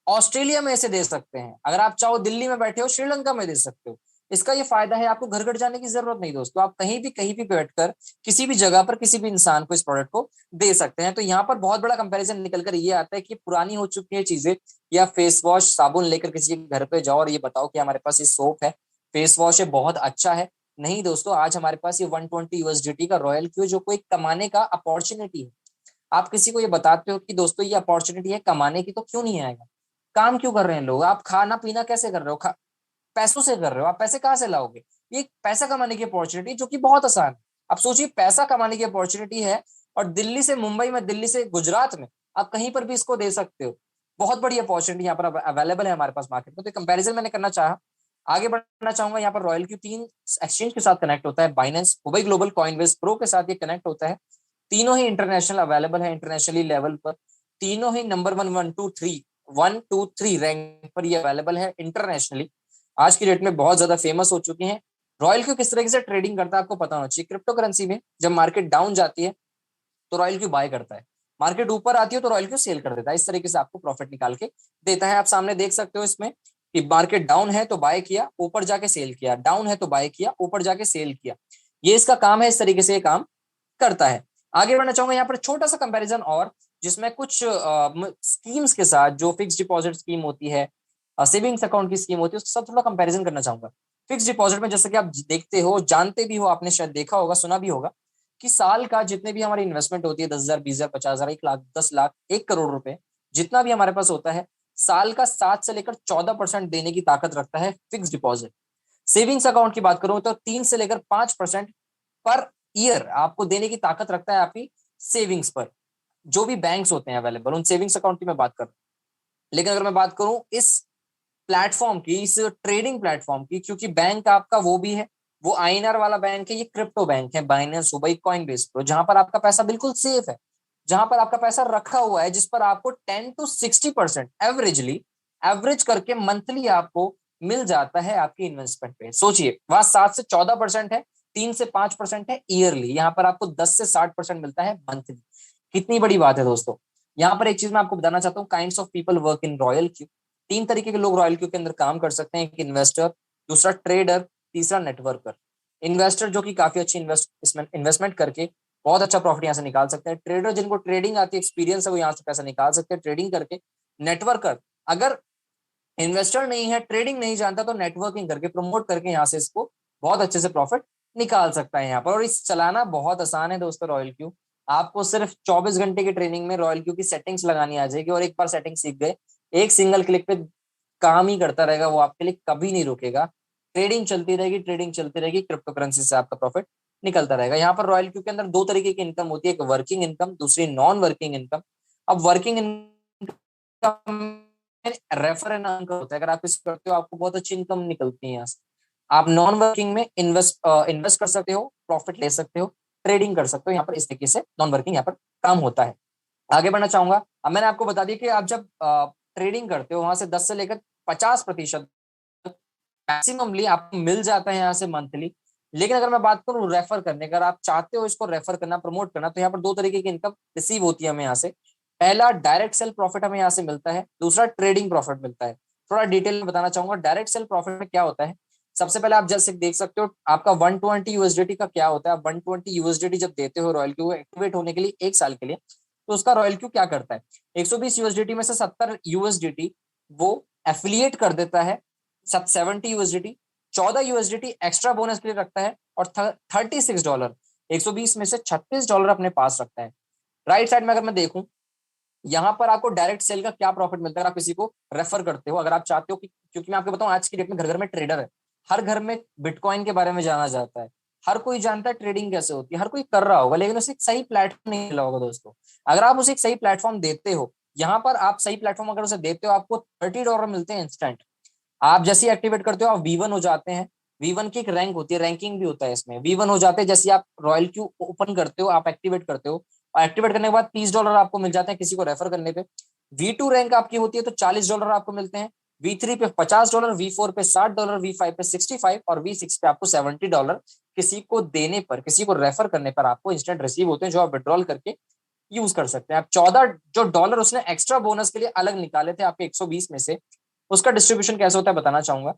ऑस्ट्रेलिया में इसे दे सकते हैं, अगर आप चाहो दिल्ली में बैठे हो, श्रीलंका में दे सकते हो। इसका ये फायदा है, आपको घर घर जाने की जरूरत नहीं दोस्तों, आप कहीं भी बैठकर किसी भी जगह पर किसी भी इंसान को इस प्रोडक्ट को दे सकते हैं। तो यहाँ पर बहुत बड़ा कंपैरिजन निकल कर ये आता है कि पुरानी हो चुकी है चीजें, या फेस वॉश साबुन लेकर किसी के घर पे जाओ और ये बताओ कि हमारे पास ये सोप है, फेस वॉश है, बहुत अच्छा है। नहीं दोस्तों, आज हमारे पास ये 120 यूएसडीटी का रॉयल क्यू, जो कोई कमाने का अपॉर्चुनिटी है। आप किसी को ये बताते हो कि दोस्तों ये अपॉर्चुनिटी है कमाने की, तो क्यों नहीं आएगा? काम क्यों कर रहे हैं लोग? आप खाना पीना कैसे कर रहे हो? पैसों से कर रहे हो। आप पैसे कहाँ से लाओगे? ये पैसा कमाने की अपॉर्चुनिटी जो कि बहुत आसान है। आप सोचिए, पैसा कमाने की अपॉर्चुनिटी है, और दिल्ली से मुंबई में, दिल्ली से गुजरात में, आप कहीं पर भी इसको दे सकते हो। बहुत बड़ी अपॉर्चुनिटी यहाँ पर अवेलेबल है हमारे पास मार्केट में। तो कंपैरिजन मैंने करना चाहा। आगे बढ़ना चाहूंगा। यहाँ पर रॉयल क्यू 3 एक्सचेंज के साथ कनेक्ट होता है, Binance, Hubei global, Coinbase pro के साथ ये कनेक्ट होता है। तीनों ही इंटरनेशनल अवेलेबल है, इंटरनेशनली लेवल पर। तीनों ही नंबर 1, 1, 2, 3 रैंक पर ये अवेलेबल है इंटरनेशनली। आज की डेट में बहुत ज्यादा फेमस हो चुके हैं। रॉयल क्यू किस तरीके से ट्रेडिंग करता है आपको पता होना चाहिए। क्रिप्टो करेंसी में जब मार्केट डाउन जाती है तो रॉयल क्यू बाय करता है, मार्केट ऊपर आती है तो रॉयल क्यू सेल कर देता है। इस तरीके से आपको प्रॉफिट निकाल के देता है। आप सामने देख सकते हो इसमें कि मार्केट डाउन है तो बाय किया, ऊपर जाके सेल किया, डाउन है तो बाय किया, ऊपर जाके सेल किया। ये इसका काम है, इस तरीके से ये काम करता है। आगे बढ़ना चाहूंगा। यहाँ पर छोटा सा कंपैरिजन और, जिसमें कुछ स्कीम्स के साथ, जो फिक्स डिपॉजिट स्कीम होती है, सेविंग्स अकाउंट की स्कीम होती है, उसके साथ थोड़ा कंपैरिजन करना चाहूंगा। फिक्स डिपॉजिट में जैसे कि आप देखते हो, जानते भी हो, आपने शायद देखा होगा, सुना भी होगा, कि साल का जितने भी हमारी इन्वेस्टमेंट होती है, 10,000, 20,000, 50,000, 1 लाख, 10 लाख, 1 करोड़ रुपए, जितना भी हमारे पास होता है, साल का 7 से लेकर 14% देने की ताकत रखता है फिक्स डिपॉजिट। सेविंग्स अकाउंट की बात करूं तो 3 से लेकर 5% पर ईयर आपको देने की ताकत रखता है आपकी सेविंग्स पर। जो भी बैंक्स होते हैं अवेलेबल, उन सेविंग्स अकाउंट की मैं बात कर रहा हूं। लेकिन अगर मैं बात करूं इस प्लेटफॉर्म की, इस ट्रेडिंग प्लेटफॉर्म की, क्योंकि बैंक आपका वो भी है, वो आईएनआर वाला बैंक है, ये क्रिप्टो बैंक है, बाइनेंस हो, कॉइनबेस प्रो, जहां पर आपका पैसा बिल्कुल सेफ है, जहां पर आपका पैसा रखा हुआ है, जिस पर आपको 10 to 60% एवरेजली, एवरेज करके मंथली आपको मिल जाता है आपकी इन्वेस्टमेंट पे। सोचिए, वहां 7 से 14% है, 3 से 5% है ईयरली, यहाँ पर आपको 10 से 60% मिलता है मंथली। कितनी बड़ी बात है दोस्तों। यहाँ पर एक चीज मैं आपको बताना चाहता हूँ, kinds of people work in royal Q. 3 तरीके के लोग रॉयल क्यू के अंदर काम कर सकते हैं, एक इन्वेस्टर, दूसरा ट्रेडर, तीसरा नेटवर्कर। इन्वेस्टर जो कि काफी अच्छी इन्वेस्टमेंट करके बहुत अच्छा प्रॉफिट यहाँ से निकाल सकते हैं। ट्रेडर जिनको ट्रेडिंग आती है, एक्सपीरियंस है, वो यहाँ से पैसा निकाल सकते हैं ट्रेडिंग करके। नेटवर्कर अगर इन्वेस्टर नहीं है, ट्रेडिंग नहीं जानता, तो नेटवर्किंग करके, प्रमोट करके यहाँ से इसको बहुत अच्छे से प्रॉफिट निकाल सकता है यहाँ पर। और इस चलाना बहुत आसान है दोस्तों रॉयल क्यू। आपको सिर्फ 24 घंटे की ट्रेनिंग में रॉयल क्यू की सेटिंग्स लगानी आ जाएगी, और एक बार सेटिंग सीख गए, एक सिंगल क्लिक पे काम ही करता रहेगा वो, आपके लिए कभी नहीं रुकेगा। ट्रेडिंग चलती रहेगी, ट्रेडिंग चलती रहेगी, क्रिप्टो करेंसी से आपका प्रॉफिट निकलता रहेगा। यहाँ पर रॉयल क्यू के अंदर 2 तरीके की इनकम होती है, एक वर्किंग इनकम, दूसरी नॉन वर्किंग इनकम। अब working income refer and earn होता है, अगर आप इस करते हो आपको बहुत अच्छी इनकम निकलती है यहाँ से। आप नॉन वर्किंग में इन्वेस्ट कर सकते हो, प्रॉफिट ले सकते हो, ट्रेडिंग कर सकते हो। यहाँ पर इस तरीके से नॉन वर्किंग यहाँ पर काम होता है। आगे बढ़ना चाहूंगा। अब मैंने आपको बता दिया कि आप जब ट्रेडिंग करते हो, वहां से 10 से लेकर 50% मैक्सिममली आपको मिल जाता है यहाँ से मंथली। लेकिन अगर मैं बात करूँ रेफर करने, अगर आप चाहते हो इसको रेफर करना, प्रमोट करना, तो यहाँ पर 2 तरीके की इनकम रिसीव होती है हमें यहाँ से। पहला, डायरेक्ट सेल प्रॉफिट हमें यहाँ से मिलता है, दूसरा ट्रेडिंग प्रॉफिट मिलता है। थोड़ा डिटेल में बताना चाहूंगा डायरेक्ट सेल प्रॉफिट में क्या होता है। सबसे पहले आप जैसे देख सकते हो, आपका 120 यूएसडीटी का क्या होता है। 120 यूएसडीटी जब देते हो रॉयल क्यू एक्टिवेट होने के लिए 1 साल के लिए, तो उसका रॉयल क्यू क्या करता है, 120 यूएसडीटी में से 70 यूएसडीटी वो एफिलिएट कर देता है, 70 यूएसडीटी, 14 यूएसडीटी एक्स्ट्रा बोनस के लिए रखता है, और $36, 120 में से $36 अपने पास रखता है। राइट साइड में अगर मैं देखूं, यहाँ पर आपको डायरेक्ट सेल का क्या प्रॉफिट मिलता है अगर आप किसी को रेफर करते हो, अगर आप चाहते हो कि, क्योंकि मैं आपको बताऊं आज की डेट में घर घर में ट्रेडर है, हर घर में बिटकॉइन के बारे में जाना जाता है, हर कोई जानता है ट्रेडिंग कैसे होती है, हर कोई कर रहा होगा, लेकिन उसे एक सही प्लेटफॉर्म नहीं मिला होगा दोस्तों। अगर आप उसे एक सही प्लेटफॉर्म देते हो, यहाँ पर आप सही प्लेटफॉर्म अगर उसे देते हो, आपको $30 मिलते हैं इंस्टेंट। आप जैसे ही एक्टिवेट करते हो, आप V1 हो जाते हैं। V1 की एक रैंक होती है, रैंकिंग भी होता है इसमें, V1 हो जाते हैं जैसे आप रॉयल क्यू ओपन करते हो, आप एक्टिवेट करते हो, और एक्टिवेट करने के बाद $30 आपको मिल जाते हैं किसी को रेफर करने पे। V2 रैंक आपकी होती है तो $40 आपको मिलते हैं, V3 पे $50, V4 पे $60, V5 पे 65, और V6 पे आपको $70 किसी को देने पर, किसी को रेफर करने पर आपको इंस्टेंट रिसीव होते हैं, जो आप विड्रॉल करके यूज कर सकते हैं। आप 14 जो डॉलर उसने एक्स्ट्रा बोनस के लिए अलग निकाले थे आपके 120 में से, उसका डिस्ट्रीब्यूशन कैसे होता है बताना चाहूंगा।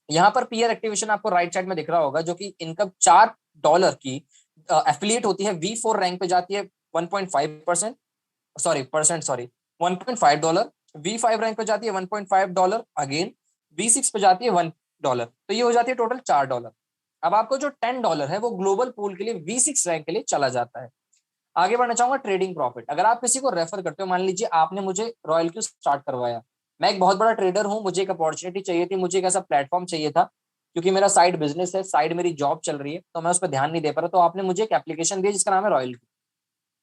यहाँ पर पीयर एक्टिवेशन आपको राइट साइड में दिख रहा होगा, जो कि इनकम $4 की एफिलिएट होती है, V4 रैंक पे जाती है 1.5%, सॉरी 1.5 डॉलर, V5 रैंक पे जाती है $1.5 अगेन, V6 पे जाती है $1, तो ये हो जाती है टोटल $4। अब आपको जो $10 है वो ग्लोबल पूल के लिए V6 रैंक के लिए चला जाता है। आगे बढ़ना चाहूंगा ट्रेडिंग प्रॉफिट। अगर आप किसी को रेफर करते हो, मान लीजिए आपने मुझे रॉयल क्यू स्टार्ट करवाया, मैं एक बहुत बड़ा ट्रेडर हूं, मुझे एक अपॉर्चुनिटी चाहिए थी, मुझे एक ऐसा प्लेटफॉर्म चाहिए था, क्योंकि मेरा साइड बिजनेस है, साइड मेरी जॉब चल रही है, तो मैं उस पर ध्यान नहीं दे पा रहा, तो आपने मुझे एक एप्लीकेशन दी जिसका नाम है रॉयल क्यू।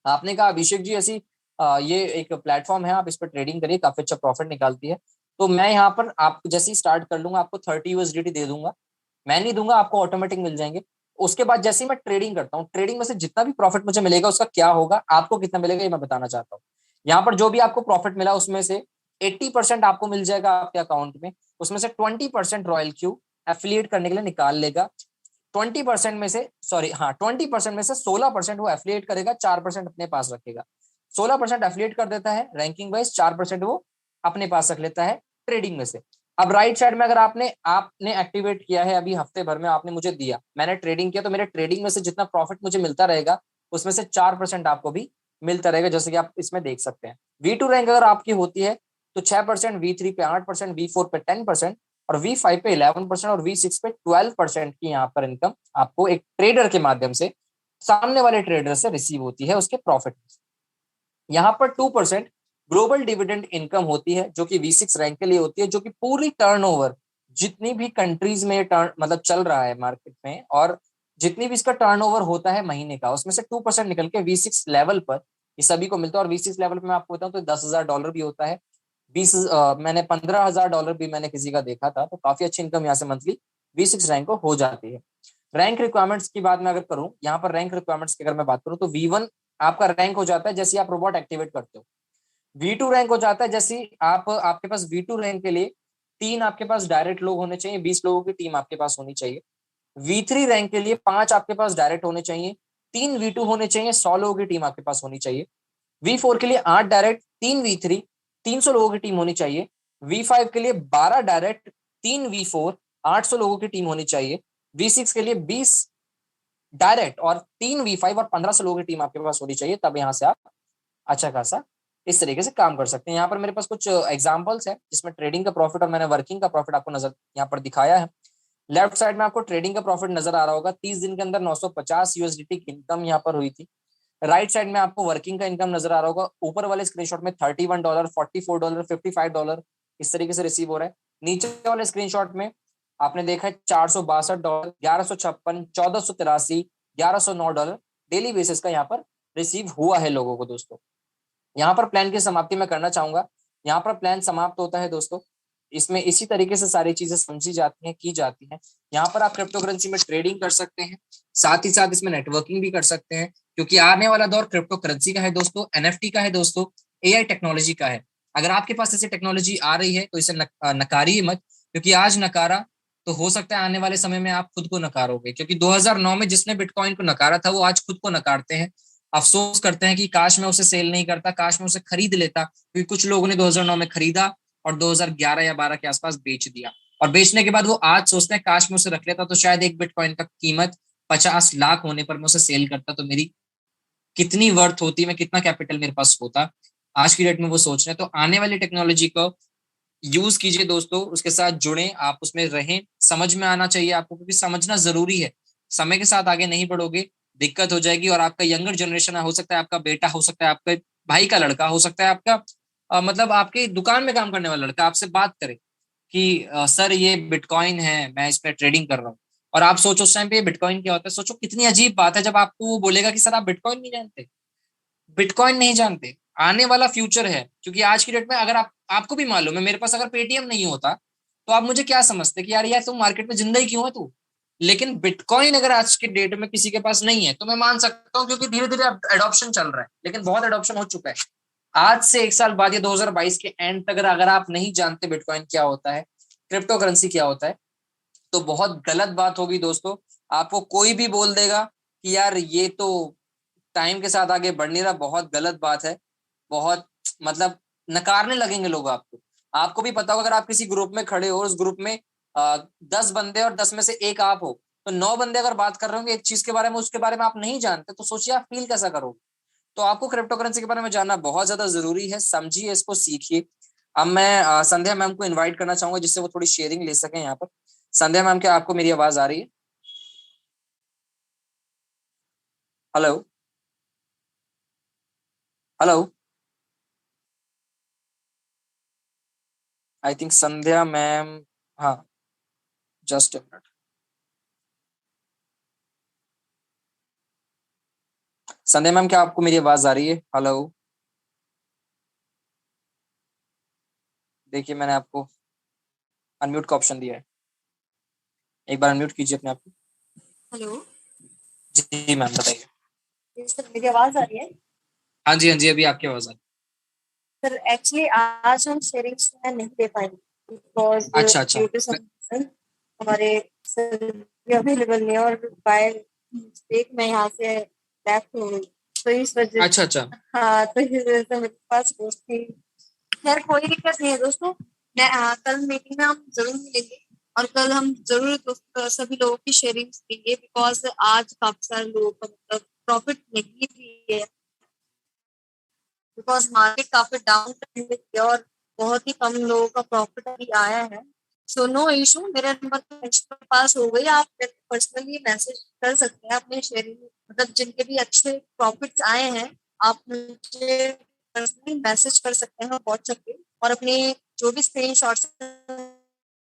आपने कहा अभिषेक जी ऐसी ये एक प्लेटफॉर्म है, आप इस पर ट्रेडिंग करिए, काफी अच्छा प्रॉफिट निकालती है। तो मैं यहाँ पर आप जैसे ही स्टार्ट कर लूंगा, आपको 30 यूएसडीटी दे दूंगा, मैं नहीं दूंगा, आपको ऑटोमेटिक मिल जाएंगे। उसके बाद जैसे ही मैं ट्रेडिंग करता हूँ, ट्रेडिंग में से जितना भी प्रॉफिट मुझे मिलेगा उसका क्या होगा, आपको कितना मिलेगा ये मैं बताना चाहता हूँ। यहाँ पर जो भी आपको प्रॉफिट मिला उसमें से 80% आपको मिल जाएगा आपके अकाउंट में, उसमें से 20% रॉयल क्यू एफिलिएट करने के लिए निकाल लेगा। 20% में से, सॉरी हाँ, 20% में से 16% वो एफिलिएट करेगा, 4% अपने पास रखेगा। 16% एफिलिएट कर देता है रैंकिंग वाइज, 4% वो अपने पास रख लेता है ट्रेडिंग में से। अब राइट साइड में अगर आपने आपने एक्टिवेट किया है अभी हफ्ते भर में, आपने मुझे दिया, मैंने ट्रेडिंग किया, तो मेरे ट्रेडिंग में से जितना प्रॉफिट मुझे मिलता रहेगा उसमें से 4% आपको भी मिलता रहेगा, जैसे कि आप इसमें देख सकते हैं। V2 रैंक अगर आपकी होती है तो 6%, V3 पे 8%, V4 पे 10%, और V5 पे 11%, और V6 पे 12% की यहाँ पर इनकम आपको एक ट्रेडर के माध्यम से, सामने वाले ट्रेडर से रिसीव होती है उसके प्रॉफिट। यहाँ पर 2% ग्लोबल डिविडेंड इनकम होती है, जो कि V6 रैंक के लिए होती है, जो कि पूरी टर्नओवर जितनी भी कंट्रीज में टर्न मतलब चल रहा है मार्केट में, और जितनी भी इसका टर्नओवर होता है महीने का, उसमें से 2% निकल के V6 लेवल पर ये सभी को मिलता है। और V6 लेवल पे मैं आपको बताऊं तो $10,000 भी होता है, मैंने $15,000 भी मैंने किसी का देखा था, तो काफी अच्छी इनकम यहाँ से मंथली V6 रैंक को हो जाती है। रैंक रिक्वायरमेंट्स की बात मैं अगर करूं, यहाँ पर रैंक रिक्वायरमेंट्स की अगर मैं बात करूं तो V1 आपका रैंक हो जाता है जैसे आप रोबोट एक्टिवेट करते हो। V2 रैंक हो जाता है जैसे आपके पास V2 रैंक के लिए 3 आपके पास डायरेक्ट लोग होने चाहिए, 20 लोगों की टीम आपके पास होनी चाहिए। V3 रैंक के लिए 5 आपके पास डायरेक्ट होने चाहिए, 3 V2 होने चाहिए, 100 लोगों की टीम आपके पास होनी चाहिए। V4 के लिए 8 डायरेक्ट, 3 V3, 300 लोगों की टीम होनी चाहिए। V5 के लिए 12 डायरेक्ट, 3 V4, 800 लोगों की टीम होनी चाहिए। V6 के लिए 20 डायरेक्ट और 3 V5 और 1500 लोगों की टीम आपके पास होनी चाहिए, तब यहाँ से आप अच्छा खासा इस तरीके से काम कर सकते हैं। यहाँ पर मेरे पास कुछ एग्जांपल्स है जिसमें ट्रेडिंग का प्रॉफिट और मैंने वर्किंग का प्रॉफिट आपको नजर यहाँ पर दिखाया है। लेफ्ट साइड में आपको ट्रेडिंग का प्रॉफिट नजर आ रहा होगा, 30 दिन के अंदर 950 USDT की इनकम यहाँ पर हुई थी। राइट साइड में आपको वर्किंग का इनकम नजर आ रहा होगा, ऊपर वाले स्क्रीनशॉट में $31, $44, $55 इस तरीके से रिसीव हो रहा है। नीचे वाले स्क्रीनशॉट में आपने देखा है $462, 1156, 1483, $1109 डेली बेसिस का यहाँ पर रिसीव हुआ है लोगों को। दोस्तों यहाँ पर प्लान की समाप्ति मैं करना चाहूंगा। यहाँ पर प्लान समाप्त होता है दोस्तों, इसमें इसी तरीके से सारी चीजें समझी जाती हैं, की जाती हैं। यहाँ पर आप क्रिप्टो करेंसी में ट्रेडिंग कर सकते हैं, साथ ही साथ इसमें नेटवर्किंग भी कर सकते हैं, क्योंकि आने वाला दौर क्रिप्टो करेंसी का है दोस्तों, NFT का है दोस्तों, AI टेक्नोलॉजी का है। अगर आपके पास ऐसी टेक्नोलॉजी आ रही है तो इसे नकारिए मत, क्योंकि आज नकारा तो हो सकता है आने वाले समय में आप खुद को नकारोगे, क्योंकि 2009 में जिसने बिटकॉइन को नकारा था वो आज खुद को नकारते हैं, अफसोस करते हैं कि काश मैं उसे सेल नहीं करता, काश मैं उसे खरीद लेता, क्योंकि कुछ लोगों ने 2009 में खरीदा और 2011 या 12 के आसपास बेच दिया, और बेचने के बाद वो आज सोचते हैं काश मैं उसे रख लेता तो शायद एक बिटकॉइन का कीमत 50 लाख होने पर मैं उसे सेल करता तो मेरी कितनी वर्थ होती, मैं कितना कैपिटल मेरे पास होता। आज की डेट में वो सोच रहे हैं। तो आने वाली टेक्नोलॉजी को यूज कीजिए दोस्तों, उसके साथ जुड़े, आप उसमें रहें, समझ में आना चाहिए आपको, क्योंकि समझना जरूरी है। समय के साथ आगे नहीं बढ़ोगे दिक्कत हो जाएगी, और आपका यंगर जनरेशन हो सकता है, आपका बेटा हो सकता है, आपके भाई का लड़का हो सकता है, आपका मतलब आपके दुकान में काम करने वाला लड़का आपसे बात करे कि सर ये बिटकॉइन है, मैं इस पर ट्रेडिंग कर रहा हूँ, और आप सोचो उस टाइम पे बिटकॉइन क्या होता है। सोचो कितनी अजीब बात है जब आपको वो बोलेगा कि सर आप बिटकॉइन नहीं जानते, बिटकॉइन नहीं जानते। आने वाला फ्यूचर है, क्योंकि आज की डेट में अगर आपको भी मालूम है, मेरे पास अगर पेटीएम नहीं होता तो आप मुझे क्या समझते कि यार तुम मार्केट में जिंदा ही क्यों है तू। लेकिन बिटकॉइन अगर आज के डेट में किसी के पास नहीं है तो मैं मान सकता हूँ, क्योंकि धीरे धीरे एडॉप्शन चल रहा है, लेकिन बहुत एडॉप्शन हो चुका है। आज से 1 साल बाद या 2022 के एंड तक अगर आप नहीं जानते बिटकॉइन क्या होता है, क्रिप्टो करेंसी क्या होता है, तो बहुत गलत बात होगी दोस्तों। आपको कोई भी बोल देगा कि यार ये तो टाइम के साथ आगे बढ़ नहीं रहा, बहुत गलत बात है। बहुत मतलब नकारने लगेंगे लोग आपको। आपको भी पता होगा अगर आप किसी ग्रुप में खड़े हो, उस ग्रुप में 10 बंदे और 10 में से एक आप हो, तो 9 बंदे अगर बात कर रहे होंगे एक चीज के बारे में, उसके बारे में आप नहीं जानते, तो सोचिए आप फील कैसा करोगे। तो आपको क्रिप्टो करेंसी के बारे में जानना बहुत ज्यादा जरूरी है, समझिए इसको, सीखिए। अब मैं संध्या मैम को इन्वाइट करना चाहूंगा जिससे वो थोड़ी शेयरिंग ले सकें यहाँ पर। संध्या मैम, क्या आपको मेरी आवाज आ रही है? Hello? Hello? I think Sandhya ma'am, हाँ, just a minute. Sandhya ma'am, क्या आपको मेरी आवाज आ रही है? हेलो? देखिए मैंने आपको अनम्यूट का ऑप्शन दिया है, एक बार अनम्यूट कीजिए अपने आप को। हेलो। जी मैम, बताइए। सर मेरी आवाज आ रही है? हाँ जी, हाँ जी, अभी आपकी आवाज आ रही सर एक्चुअली आज हम शेयरिंग नहीं दे पाएंगे बिकॉज है। अच्छा अच्छा। ड्यू टू सम रीजन हमारे सर अवेलेबल नहीं है, और बाय मिस्टेक मैं यहाँ से लेफ्ट हो गई, तो इस वजह अच्छा से। अच्छा। हाँ, तो इस वजह से मेरे पास दोस्त थी। खैर कोई दिक्कत नहीं है दोस्तों। मैं कल मीटिंग में हम जरूर मिलेंगे, और कल हम जरूर सभी लोगों की शेयरिंग देंगे, बिकॉज आज काफी सारे लोगों का मतलब प्रॉफिट नहीं भी है, बिकॉज मार्केट काफी डाउन ट्रेंड में थी और बहुत ही कम लोगों का प्रॉफिट अभी आया है। सो नो इशू, मेरा नंबर तो पास हो गई, आप पर्सनली मैसेज कर सकते हैं अपने शेयरिंग, मतलब जिनके भी अच्छे प्रॉफिट्स आए हैं, आप मुझे पर्सनली मैसेज कर सकते हैं व्हाट्सएप पे, और अपने जो भी स्क्रीन शॉट्स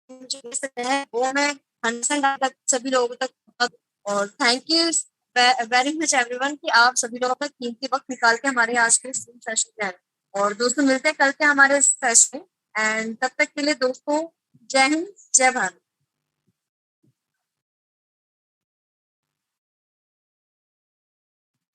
मुझे दे सकते हैं वो मैं 100% तक सभी लोगों तक। और thank you very much everyone कि आप सभी लोग अपना कीमती वक्त निकाल के हमारे आज के स्ट्रीम सेशन में आए। और दोस्तों मिलते हैं कल के हमारे सेशन में। एंड तब तक के लिए दोस्तों, जय हिंद, जय भारत।